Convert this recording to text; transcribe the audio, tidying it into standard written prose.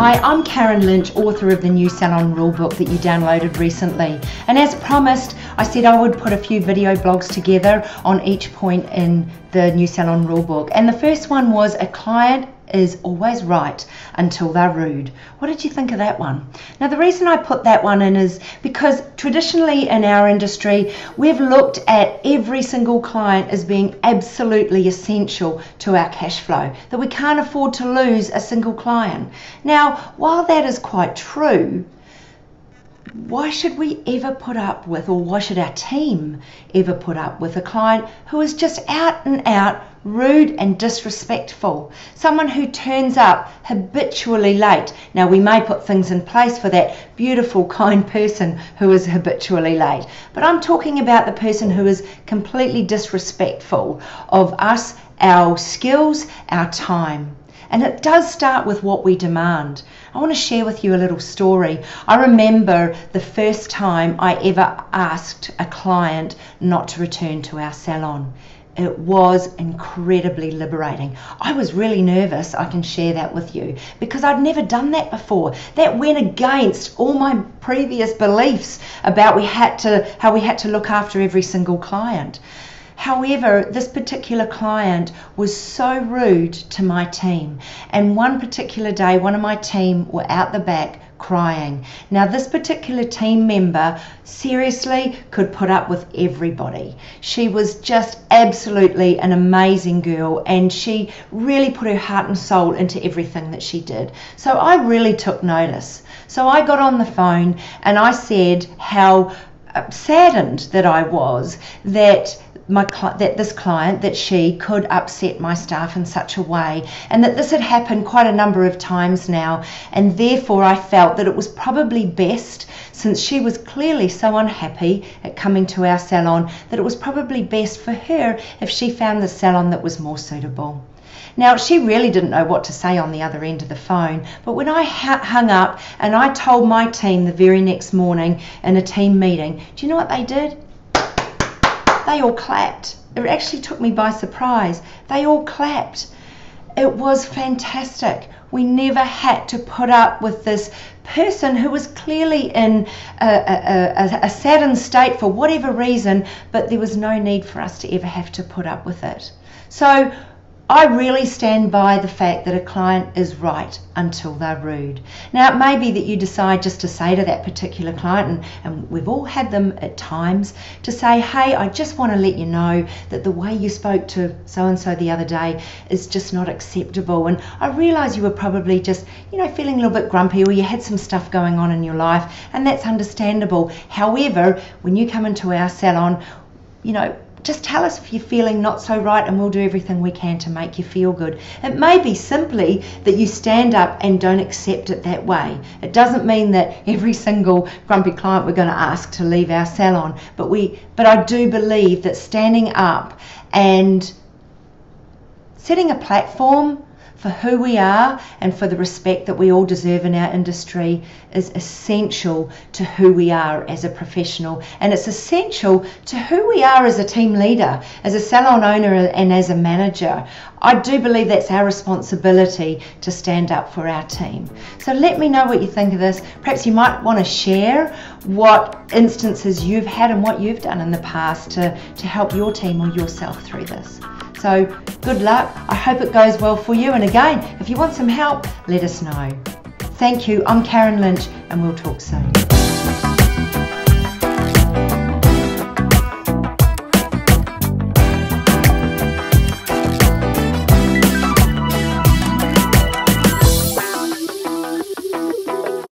Hi, I'm Karen Lynch, author of the new Salon Rulebook that you downloaded recently. And as promised, I said I would put a few video blogs together on each point in the new Salon Rulebook. And the first one was a client is always right until they're rude. What did you think of that one? Now, the reason I put that one in is because traditionally in our industry, we've looked at every single client as being absolutely essential to our cash flow, that we can't afford to lose a single client. Now, while that is quite true, why should we ever put up with, or why should our team ever put up with a client who is just out and out rude and disrespectful? Someone who turns up habitually late. Now, we may put things in place for that beautiful, kind person who is habitually late, but I'm talking about the person who is completely disrespectful of us, our skills, our time. And it does start with what we demand. I want to share with you a little story. I remember the first time I ever asked a client not to return to our salon. It was incredibly liberating. I was really nervous, I can share that with you, because I'd never done that before. That went against all my previous beliefs about how we had to look after every single client. However, this particular client was so rude to my team, and one particular day one of my team were out the back crying. Now, this particular team member seriously could put up with everybody. She was just absolutely an amazing girl, and she really put her heart and soul into everything that she did. So I really took notice. So I got on the phone and I said how saddened that I was that this client, that she could upset my staff in such a way, and that this had happened quite a number of times now, and therefore I felt that it was probably best, since she was clearly so unhappy at coming to our salon, that it was probably best for her if she found the salon that was more suitable. Now, she really didn't know what to say on the other end of the phone, but when I hung up and I told my team the very next morning in a team meeting, do you know what they did? They all clapped. It actually took me by surprise. They all clapped. It was fantastic. We never had to put up with this person who was clearly in a saddened state for whatever reason, but there was no need for us to ever have to put up with it. So I really stand by the fact that a client is right until they're rude. Now, it may be that you decide just to say to that particular client, and we've all had them at times, to say, hey, I just want to let you know that the way you spoke to so-and-so the other day is just not acceptable. And I realise you were probably just, feeling a little bit grumpy, or you had some stuff going on in your life, and that's understandable. However, when you come into our salon, just tell us if you're feeling not so right, and we'll do everything we can to make you feel good. It may be simply that you stand up and don't accept it that way. It doesn't mean that every single grumpy client we're going to ask to leave our salon, but I do believe that standing up and setting a platform for who we are and for the respect that we all deserve in our industry is essential to who we are as a professional, and it's essential to who we are as a team leader, as a salon owner, and as a manager. I do believe that's our responsibility to stand up for our team. So let me know what you think of this. Perhaps you might want to share what instances you've had and what you've done in the past to help your team or yourself through this. So good luck. I hope it goes well for you. And again, if you want some help, let us know. Thank you. I'm Karen Lynch, and we'll talk soon.